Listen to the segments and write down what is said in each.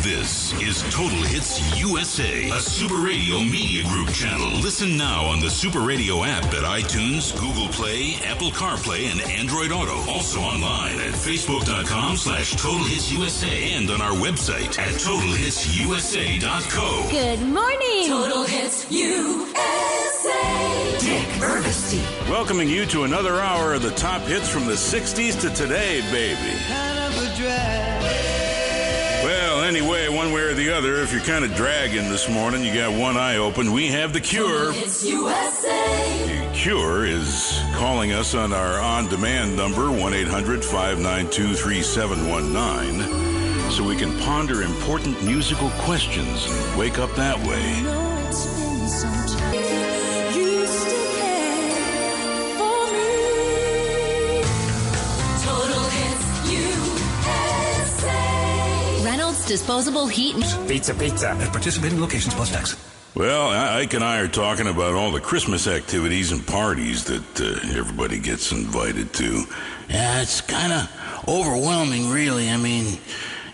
This is Total Hits USA, a Super Radio Media Group channel. Listen now on the Super Radio app at iTunes, Google Play, Apple CarPlay, and Android Auto. Also online at Facebook.com/Total Hits USA and on our website at TotalHitsUSA.co. Good morning. Total Hits USA. Dick Ervasti. Welcoming you to another hour of the top hits from the 60s to today, baby. Kind of a drag. Well, anyway, one way or the other, if you're kind of dragging this morning, you got one eye open, we have The Cure. It's USA. The Cure is calling us on our on-demand number, 1-800-592-3719, so we can ponder important musical questions and wake up that way. It's been some time. You still care for me. Total Hits USA. Reynolds Disposable Heat. Pizza. At participating locations plus tax. Well, Ike and I are talking about all the Christmas activities and parties that everybody gets invited to. Yeah, it's kind of overwhelming, really. I mean,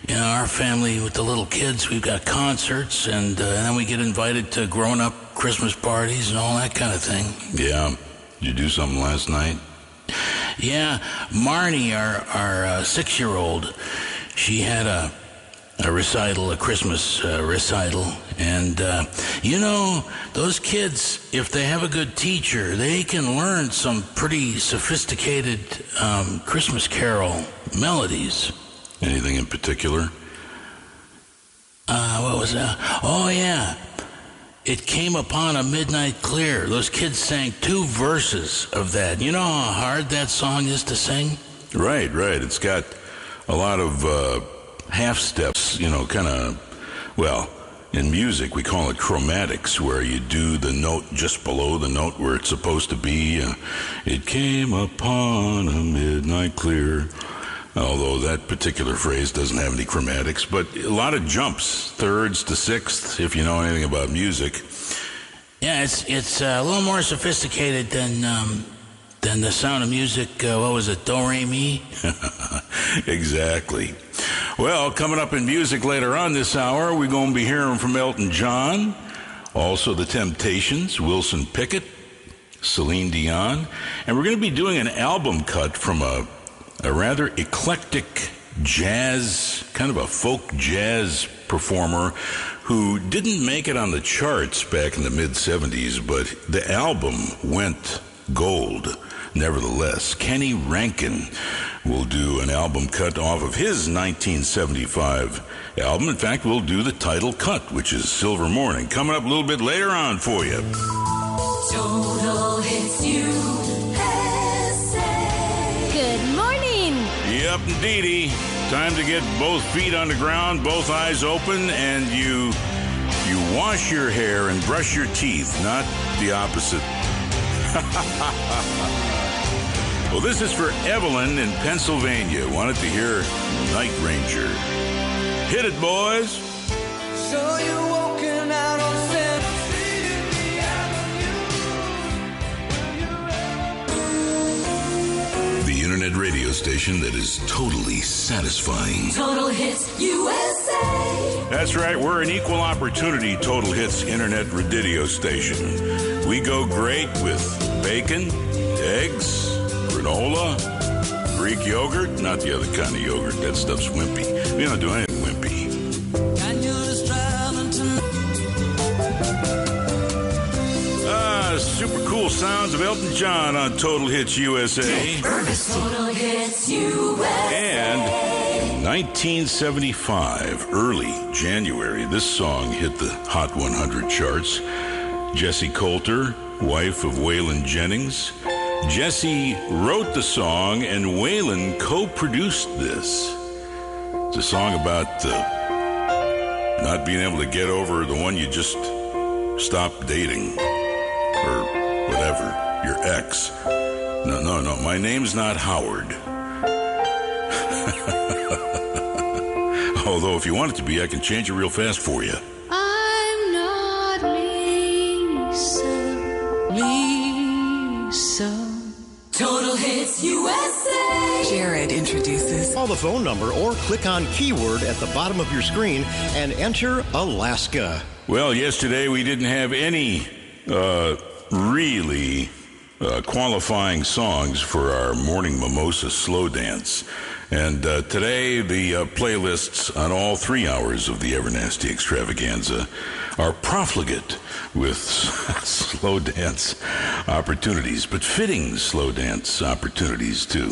you know, our family with the little kids, we've got concerts, and then we get invited to grown-up Christmas parties and all that kind of thing. Yeah. Did you do something last night? Yeah, Marnie, our 6-year-old, she had a recital, a Christmas recital, and you know, those kids, if they have a good teacher, they can learn some pretty sophisticated Christmas carol melodies. Anything in particular? What was that? Oh, yeah. It came upon a midnight clear. Those kids sang 2 verses of that. You know how hard that song is to sing? Right. It's got a lot of half steps, you know, kind of, well, in music we call it chromatics, where you do the note just below the note where it's supposed to be. It came upon a midnight clear. Although that particular phrase doesn't have any chromatics, but a lot of jumps, thirds to sixths, if you know anything about music. Yeah, it's a little more sophisticated than The Sound of Music. What was it, Do Re Mi? Exactly. Well, coming up in music later on this hour, we're going to be hearing from Elton John, also The Temptations, Wilson Pickett, Celine Dion, and we're going to be doing an album cut from a rather eclectic jazz, kind of a folk jazz performer who didn't make it on the charts back in the mid-'70s, but the album went gold. Nevertheless, Kenny Rankin will do an album cut off of his 1975 album. In fact, we'll do the title cut, which is Silver Morning, coming up a little bit later on for you. Total Hits USA. Good morning. Yep, indeedy. Time to get both feet on the ground, both eyes open, and you wash your hair and brush your teeth, not the opposite. Well, this is for Evelyn in Pennsylvania. Wanted to hear Night Ranger. Hit it, boys. So you're walking out on 7th Street in the avenue. The internet radio station that is totally satisfying. Total Hits USA. That's right. We're an equal opportunity Total Hits internet radio station. We go great with bacon, eggs, granola, Greek yogurt, not the other kind of yogurt. That stuff's wimpy. We don't do anything wimpy. And you're just driving Super cool sounds of Elton John on Total Hits USA. Total Hits USA. And 1975, early January, this song hit the Hot 100 charts. Jessie Coulter, wife of Waylon Jennings. Jessie wrote the song, and Waylon co-produced this. It's a song about not being able to get over the one you just stopped dating, or whatever, your ex. No, my name's not Howard. Although if you want it to be, I can change it real fast for you. I'm not Lisa. Total Hits Hits USA. Jared introduces. Call the phone number or click on keyword at the bottom of your screen and enter Alaska. Well, yesterday we didn't have any really qualifying songs for our morning mimosa slow dance. And today the playlists on all 3 hours of the Evernasty extravaganza are profligate with slow dance opportunities, but fitting slow dance opportunities too.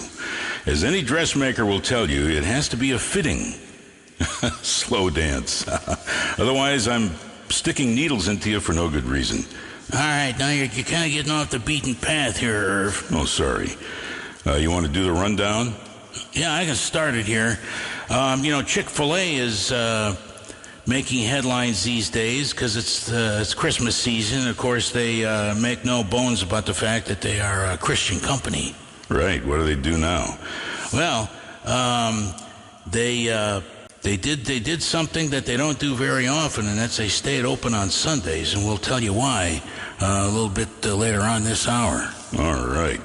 As any dressmaker will tell you, it has to be a fitting slow dance. Otherwise, I'm sticking needles into you for no good reason. All right, now you're kind of getting off the beaten path here, Irv. Oh, sorry. You want to do the rundown? Yeah, I can start it here. Chick-fil-A is making headlines these days because it's Christmas season. Of course, they make no bones about the fact that they are a Christian company. Right. What do they do now? Well, they did something that they don't do very often, and that's they stayed open on Sundays, and we'll tell you why a little bit later on this hour. All right.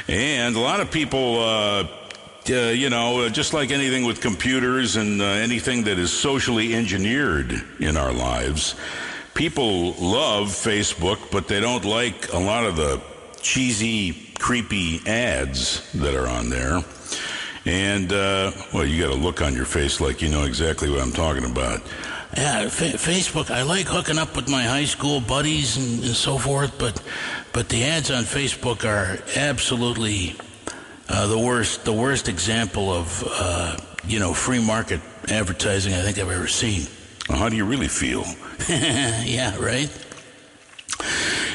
And a lot of people, just like anything with computers and anything that is socially engineered in our lives, people love Facebook, but they don't like a lot of the cheesy, creepy ads that are on there. And, you got a look on your face like you know exactly what I'm talking about. Yeah, Facebook, I like hooking up with my high school buddies and so forth, but the ads on Facebook are absolutely the worst example of, free market advertising I think I've ever seen. Well, how do you really feel? Yeah, right?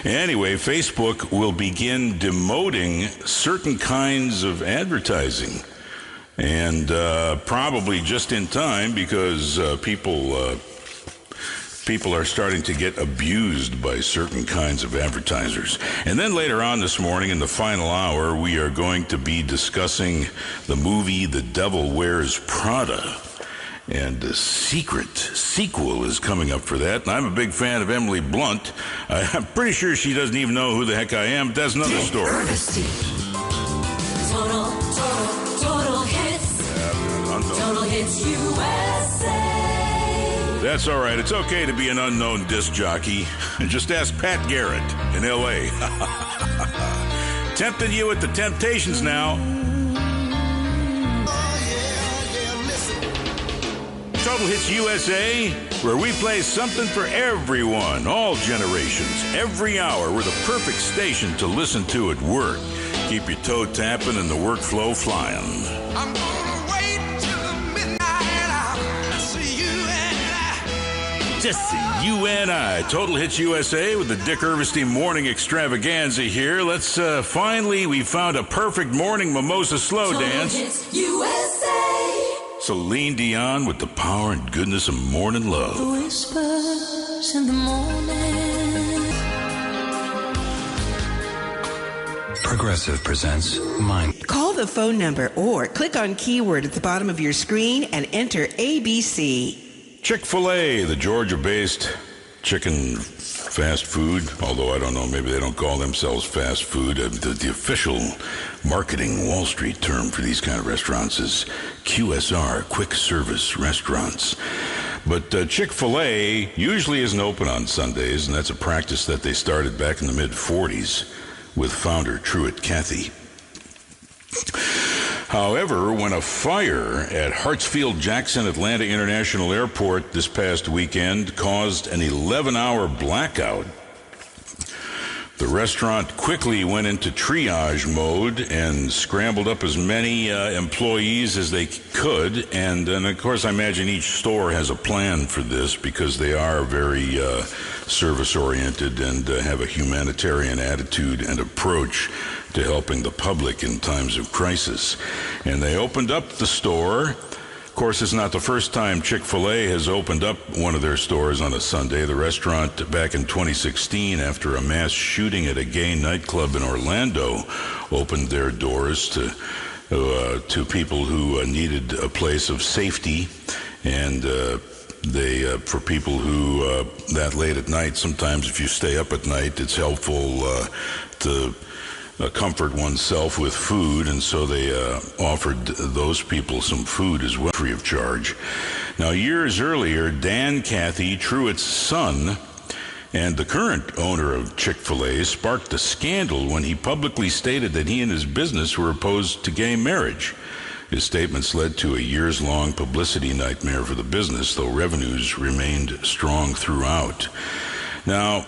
Anyway, Facebook will begin demoting certain kinds of advertising. And probably just in time because people are starting to get abused by certain kinds of advertisers. And then later on this morning in the final hour, we are going to be discussing the movie The Devil Wears Prada. And the sequel is coming up for that. And I'm a big fan of Emily Blunt. I'm pretty sure she doesn't even know who the heck I am, but that's another story. Ervasti. Total hits. Total hits USA. That's all right. It's okay to be an unknown disc jockey. And just ask Pat Garrett in L.A. Tempting you with the Temptations now. Total Hits USA, where we play something for everyone, all generations, every hour. We're the perfect station to listen to at work. Keep your toe tapping and the workflow flying. I'm gonna wait till midnight. I'll see you and I. Just you and I. Total Hits USA with the Dick Ervasti Morning Extravaganza here. Let's we found a perfect morning mimosa slow dance. Total Hits USA. Celine Dion with the power and goodness of morning love. Whispers in the morning. Progressive presents Mind. Call the phone number or click on keyword at the bottom of your screen and enter ABC. Chick-fil-A, the Georgia-based chicken fast food, although I don't know, maybe they don't call themselves fast food. The official marketing Wall Street term for these kind of restaurants is QSR, quick service restaurants. But Chick-fil-A usually isn't open on Sundays, and that's a practice that they started back in the mid-40s with founder Truett Cathy. However, when a fire at Hartsfield-Jackson Atlanta International Airport this past weekend caused an 11-hour blackout, the restaurant quickly went into triage mode and scrambled up as many employees as they could. And of course, I imagine each store has a plan for this because they are very service-oriented and have a humanitarian attitude and approach to helping the public in times of crisis. And they opened up the store. Of course, it's not the first time Chick-fil-A has opened up one of their stores on a Sunday. The restaurant, back in 2016, after a mass shooting at a gay nightclub in Orlando, opened their doors to people who needed a place of safety. And for people who, that late at night, sometimes if you stay up at night, it's helpful to comfort oneself with food, and so they offered those people some food as well, free of charge. Now, years earlier, Dan Cathy, Truett's son, and the current owner of Chick-fil-A, sparked a scandal when he publicly stated that he and his business were opposed to gay marriage. His statements led to a years-long publicity nightmare for the business, though revenues remained strong throughout. Now,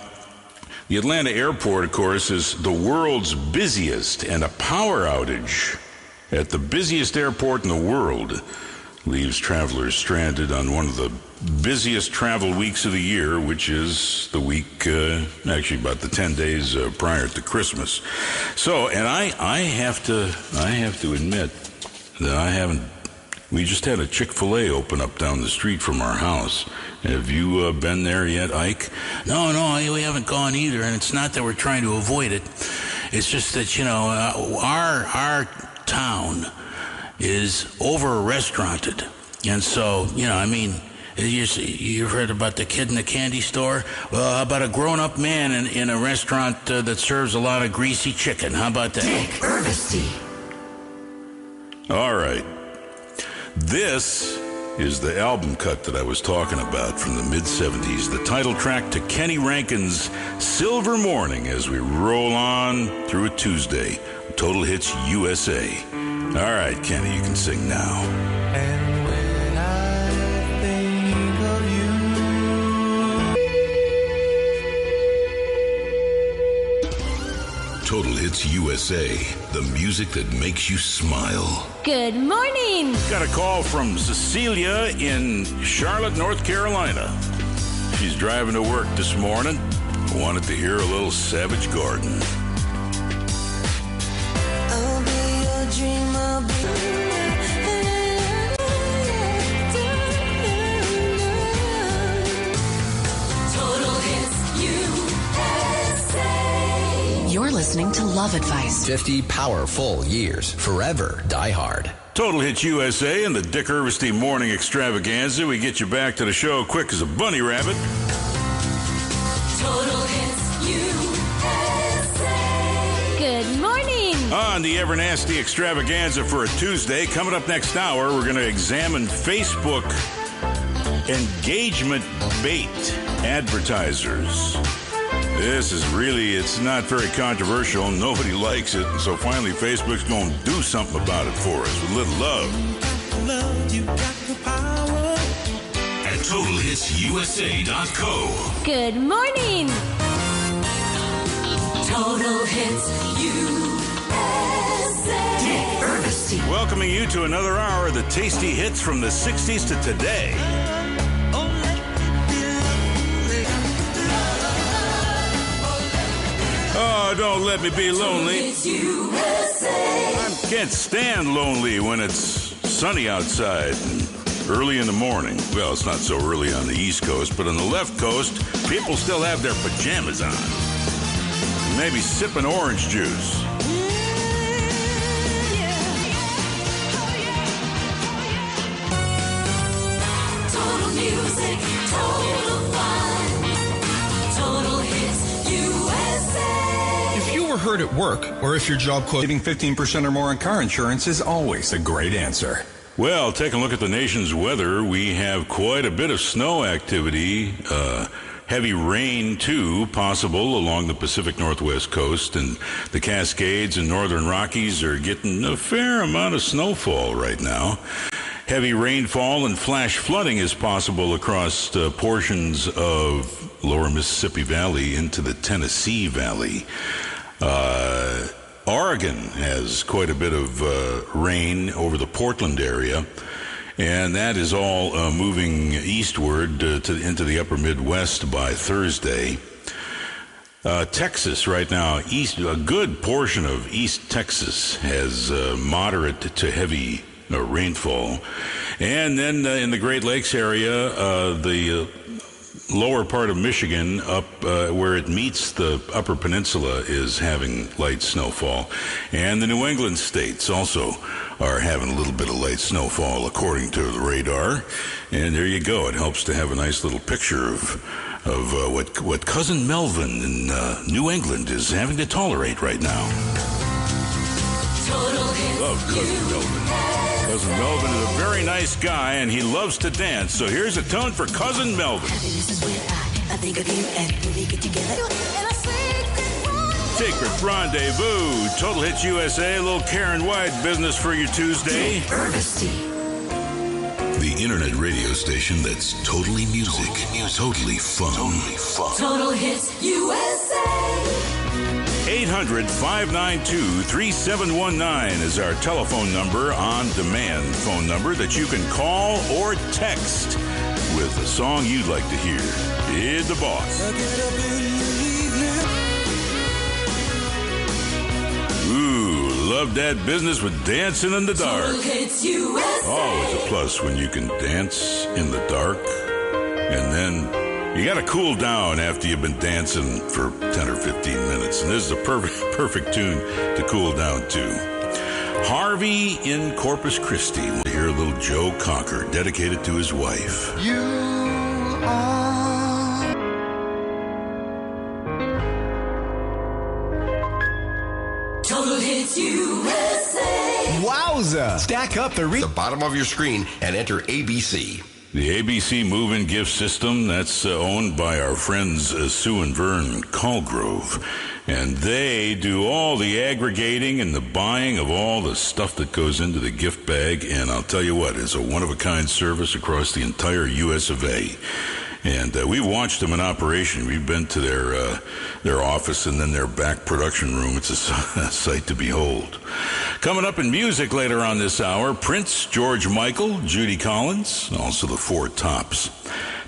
the Atlanta airport, of course, is the world's busiest, and a power outage at the busiest airport in the world leaves travelers stranded on one of the busiest travel weeks of the year, which is the week, actually about the 10 days prior to Christmas. So, and I have to admit that we just had a Chick-fil-A open up down the street from our house. Have you been there yet, Ike? No, we haven't gone either, and it's not that we're trying to avoid it. It's just that, our town is over-restauranted. And so, you've heard about the kid in the candy store? Well, how about a grown-up man in a restaurant that serves a lot of greasy chicken? How about that? Dick Ervasti. All right. This is the album cut that I was talking about from the mid-'70s, the title track to Kenny Rankin's Silver Morning, as we roll on through a Tuesday. Total Hits USA. All right, Kenny, you can sing now. And when I think of you. Total Hits USA, the music that makes you smile. Good morning. Got a call from Cecilia in Charlotte, North Carolina. She's driving to work this morning. Wanted to hear a little Savage Garden. I'll be your dream, I'll be Total Hits USA. You're listening to Love Advice. 50 powerful years. Forever Die Hard. Total Hits USA and the Dick Ervasti Morning Extravaganza. We get you back to the show quick as a bunny rabbit. Total Hits USA. Good morning. On the Ever Nasty Extravaganza for a Tuesday. Coming up next hour, we're going to examine Facebook engagement bait advertisers. This is really, it's not very controversial. Nobody likes it. And so finally, Facebook's going to do something about it for us with a little love. You got the power. At TotalHitsUSA.co. Good morning. Total Hits USA. Dick Ervasti. Welcoming you to another hour of the tasty hits from the 60s to today. Oh, don't let me be lonely. I can't stand lonely when it's sunny outside and early in the morning. Well, it's not so early on the East Coast, but on the left coast, people still have their pajamas on. Maybe sipping orange juice. Total music, total fun. Total Hits USA. If you were hurt at work, or if your job quote saving 15% or more on car insurance is always a great answer. Well, take a look at the nation's weather. We have quite a bit of snow activity. Heavy rain, too, possible along the Pacific Northwest coast. And the Cascades and Northern Rockies are getting a fair amount of snowfall right now. Heavy rainfall and flash flooding is possible across portions of lower Mississippi Valley into the Tennessee Valley. Oregon has quite a bit of rain over the Portland area, and that is all moving eastward into the upper Midwest by Thursday. Texas right now, a good portion of East Texas has moderate to heavy rainfall. And then in the Great Lakes area, the lower part of Michigan up where it meets the upper peninsula is having light snowfall. And the New England states also are having a little bit of light snowfall according to the radar. And there you go. It helps to have a nice little picture of what Cousin Melvin in New England is having to tolerate right now. Total hits. Love Cousin Melvin. Cousin Melvin is a very nice guy, and he loves to dance. So here's a tune for Cousin Melvin. Happiness is when I think of you, and when we get together, and I Secret Rendezvous. Total Hits USA. A little Karen White business for your Tuesday. Ervasti. The internet radio station that's totally music, totally fun. Total Hits USA. 800-592-3719 is our telephone number, on-demand phone number that you can call or text with a song you'd like to hear. Here's the boss. Ooh, love that business with dancing in the dark. Total Hits USA. Always a plus when you can dance in the dark. And then you got to cool down after you've been dancing for 10 or 15 minutes. And this is a perfect tune to cool down to. Harvey in Corpus Christi. We'll hear a little Joe Cocker dedicated to his wife. You are. Total Hits USA. Wowza! Stack up the bottom of your screen and enter ABC. The ABC Move-In Gift System, that's owned by our friends Sue and Vern Colgrove. And they do all the aggregating and the buying of all the stuff that goes into the gift bag. And I'll tell you what, it's a one-of-a-kind service across the entire U.S. of A. And we've watched them in operation. We've been to their office and then their back production room. It's a sight to behold. Coming up in music later on this hour, Prince, George Michael, Judy Collins, also the Four Tops.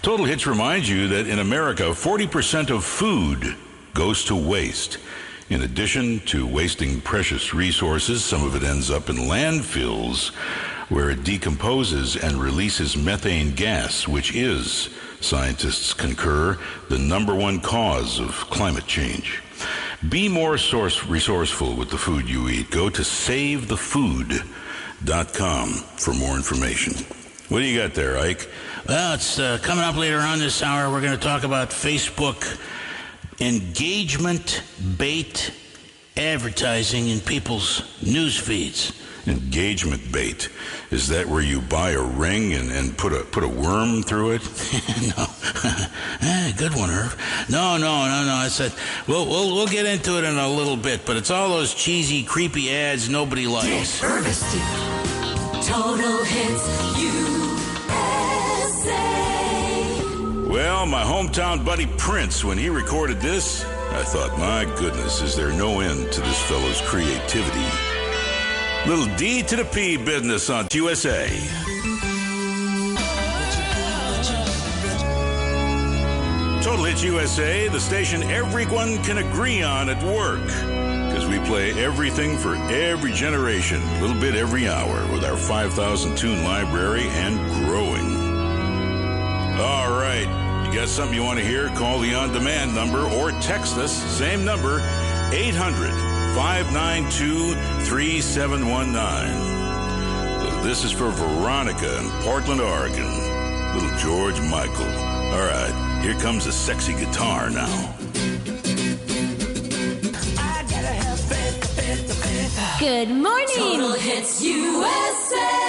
Total Hits reminds you that in America, 40% of food goes to waste. In addition to wasting precious resources, some of it ends up in landfills where it decomposes and releases methane gas, which is, scientists concur, the number one cause of climate change. Be more resourceful with the food you eat. Go to savethefood.com for more information. What do you got there, Ike? Well, it's coming up later on this hour. We're going to talk about Facebook engagement bait advertising in people's news feeds. Engagement bait. Is that where you buy a ring and put a worm through it? No. Good one, Irv. No. I said, we'll get into it in a little bit, but it's all those cheesy, creepy ads nobody likes. Ervasti. Total Hits USA. Well, my hometown buddy Prince, when he recorded this, I thought, my goodness, is there no end to this fellow's creativity? Little D to the P business on USA. Total Hits USA, the station everyone can agree on at work. Because we play everything for every generation, a little bit every hour, with our 5,000 tune library and growing. All right, you got something you want to hear? Call the on-demand number or text us, same number, 800-592-3719. This is for Veronica in Portland, Oregon. Little George Michael. All right, here comes a sexy guitar now. Good morning. Total Hits USA.